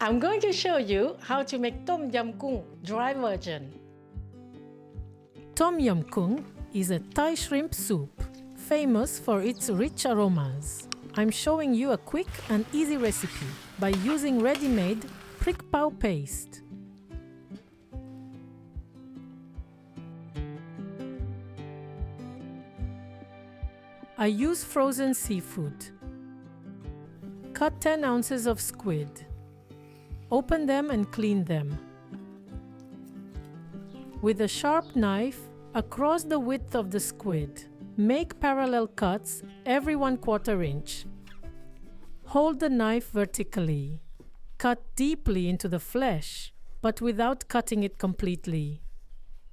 I'm going to show you how to make Tom Yum Goong dry version. Tom Yum Goong is a Thai shrimp soup, famous for its rich aromas. I'm showing you a quick and easy recipe by using ready-made Prik Pao paste. I use frozen seafood. Cut 10 ounces of squid. Open them and clean them. With a sharp knife, across the width of the squid, make parallel cuts every 1/4 inch. Hold the knife vertically. Cut deeply into the flesh, but without cutting it completely.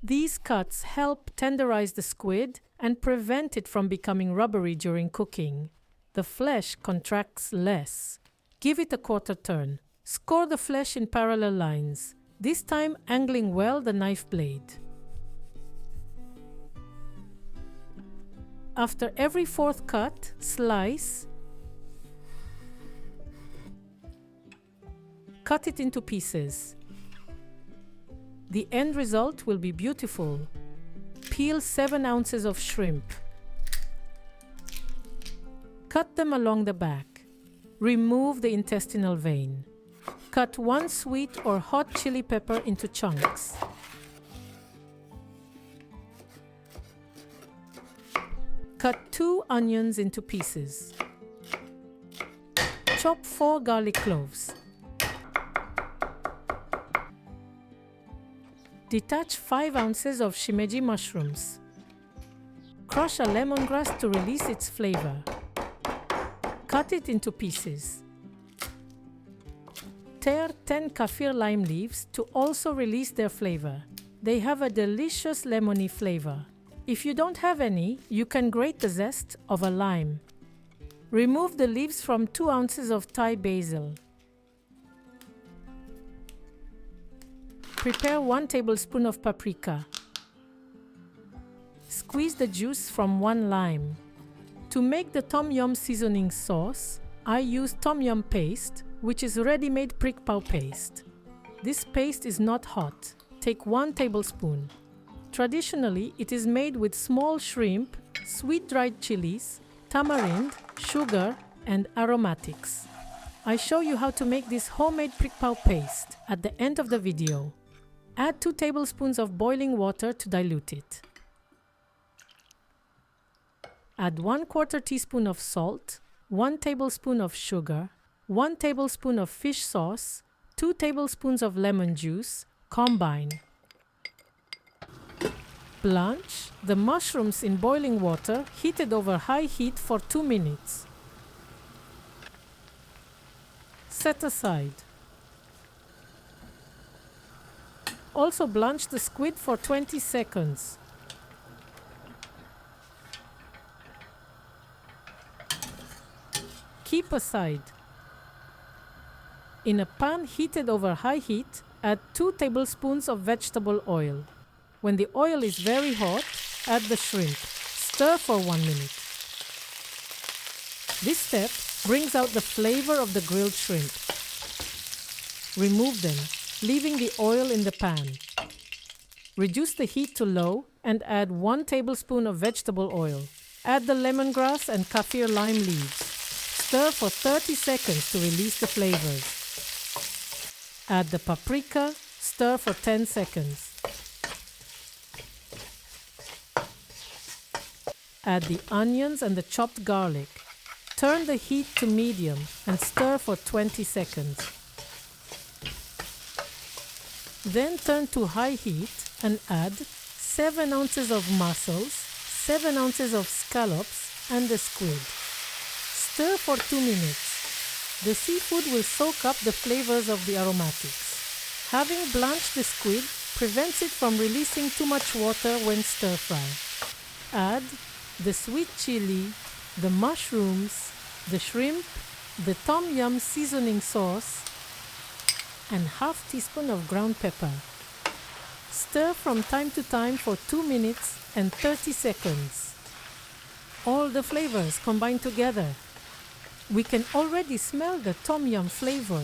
These cuts help tenderize the squid and prevent it from becoming rubbery during cooking. The flesh contracts less. Give it a 1/4 turn. Score the flesh in parallel lines, this time angling well the knife blade. After every 4th cut, slice. Cut it into pieces. The end result will be beautiful. Peel 7 ounces of shrimp. Cut them along the back. Remove the intestinal vein. Cut 1 sweet or hot chili pepper into chunks. Cut 2 onions into pieces. Chop 4 garlic cloves. Detach 5 ounces of shimeji mushrooms. Crush a lemongrass to release its flavor. Cut it into pieces. Tear 10 kaffir lime leaves to also release their flavor. They have a delicious lemony flavor. If you don't have any, you can grate the zest of a lime. Remove the leaves from 2 ounces of Thai basil. Prepare 1 tablespoon of paprika. Squeeze the juice from 1 lime. To make the tom yum seasoning sauce, I use tom yum paste, which is ready-made Prik Pao paste. This paste is not hot. Take 1 tablespoon. Traditionally, it is made with small shrimp, sweet dried chilies, tamarind, sugar, and aromatics. I show you how to make this homemade Prik Pao paste at the end of the video. Add 2 tablespoons of boiling water to dilute it. Add 1/4 teaspoon of salt, 1 tablespoon of sugar, 1 tablespoon of fish sauce, 2 tablespoons of lemon juice. Combine. Blanch the mushrooms in boiling water heated over high heat for 2 minutes. Set aside. Also blanch the squid for 20 seconds. Keep aside. In a pan heated over high heat, add 2 tablespoons of vegetable oil. When the oil is very hot, add the shrimp. Stir for 1 minute. This step brings out the flavor of the grilled shrimp. Remove them, leaving the oil in the pan. Reduce the heat to low and add 1 tablespoon of vegetable oil. Add the lemongrass and kaffir lime leaves. Stir for 30 seconds to release the flavors. Add the paprika. Stir for 10 seconds. Add the onions and the chopped garlic. Turn the heat to medium and stir for 20 seconds. Then turn to high heat and add 7 ounces of mussels, 7 ounces of scallops, and the squid. Stir for 2 minutes. The seafood will soak up the flavors of the aromatics. Having blanched the squid prevents it from releasing too much water when stir-fry. Add the sweet chili, the mushrooms, the shrimp, the tom yum seasoning sauce, and ½ teaspoon of ground pepper. Stir from time to time for 2 minutes and 30 seconds. All the flavors combine together. We can already smell the tom yum flavor.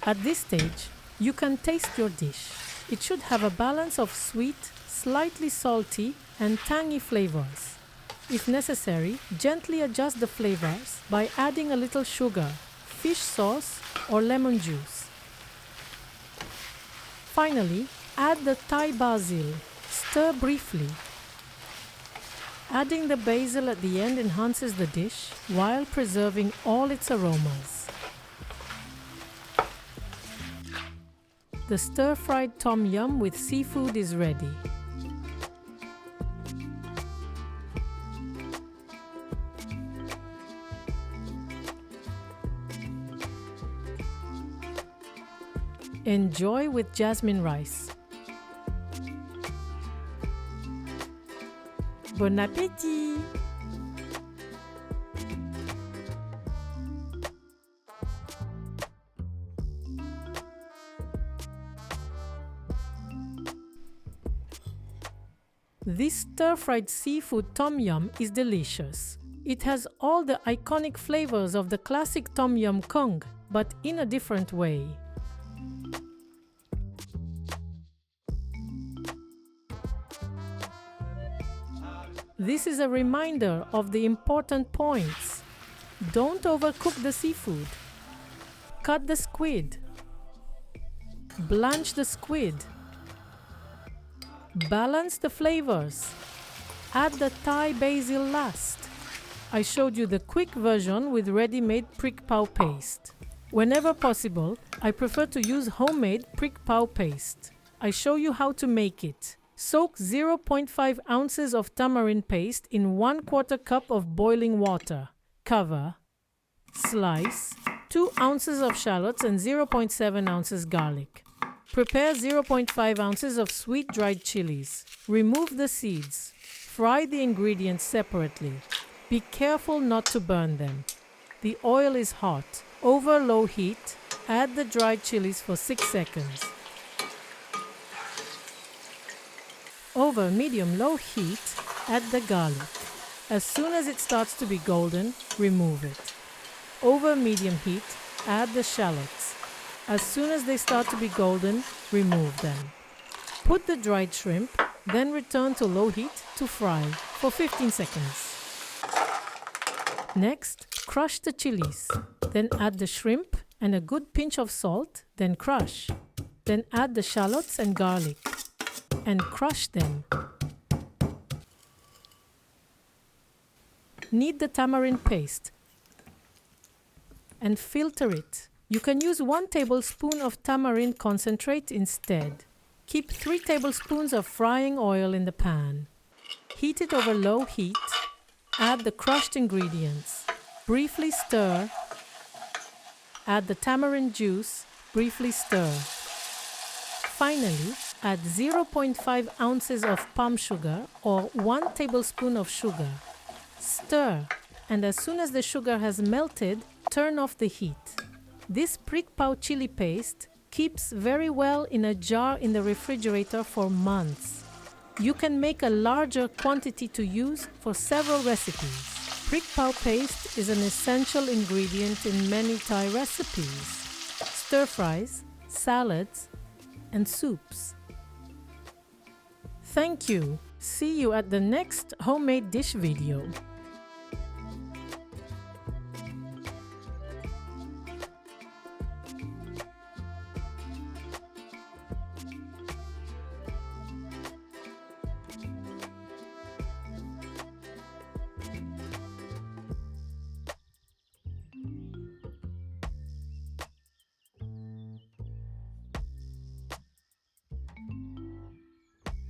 At this stage, you can taste your dish. It should have a balance of sweet, slightly salty, and tangy flavors. If necessary, gently adjust the flavors by adding a little sugar, fish sauce, or lemon juice. Finally, add the Thai basil. Stir briefly. Adding the basil at the end enhances the dish while preserving all its aromas. The stir-fried tom yum with seafood is ready. Enjoy with jasmine rice. Bon appétit! This stir-fried seafood tom yum is delicious. It has all the iconic flavors of the classic tom yum kung, but in a different way. This is a reminder of the important points. Don't overcook the seafood. Cut the squid. Blanch the squid. Balance the flavors. Add the Thai basil last. I showed you the quick version with ready-made Prik Pao paste. Whenever possible, I prefer to use homemade Prik Pao paste. I show you how to make it. Soak 0.5 ounces of tamarind paste in 1/4 cup of boiling water. Cover. Slice 2 ounces of shallots and 0.7 ounces garlic. Prepare 0.5 ounces of sweet dried chilies. Remove the seeds. Fry the ingredients separately. Be careful not to burn them. The oil is hot. Over low heat, add the dried chilies for 6 seconds. Over medium-low heat, add the garlic. As soon as it starts to be golden, remove it. Over medium heat, add the shallots. As soon as they start to be golden, remove them. Put the dried shrimp, then return to low heat to fry for 15 seconds. Next, crush the chilies. Then add the shrimp and a good pinch of salt, then crush. Then add the shallots and garlic and crush them. Knead the tamarind paste and filter it. You can use 1 tablespoon of tamarind concentrate instead. Keep 3 tablespoons of frying oil in the pan. Heat it over low heat. Add the crushed ingredients. Briefly stir. Add the tamarind juice. Briefly stir. Finally, add 0.5 ounces of palm sugar or 1 tablespoon of sugar. Stir, and as soon as the sugar has melted, turn off the heat. This Prik Pao chili paste keeps very well in a jar in the refrigerator for months. You can make a larger quantity to use for several recipes. Prik Pao paste is an essential ingredient in many Thai recipes, stir-fries, salads, and soups. Thank you. See you at the next homemade dish video.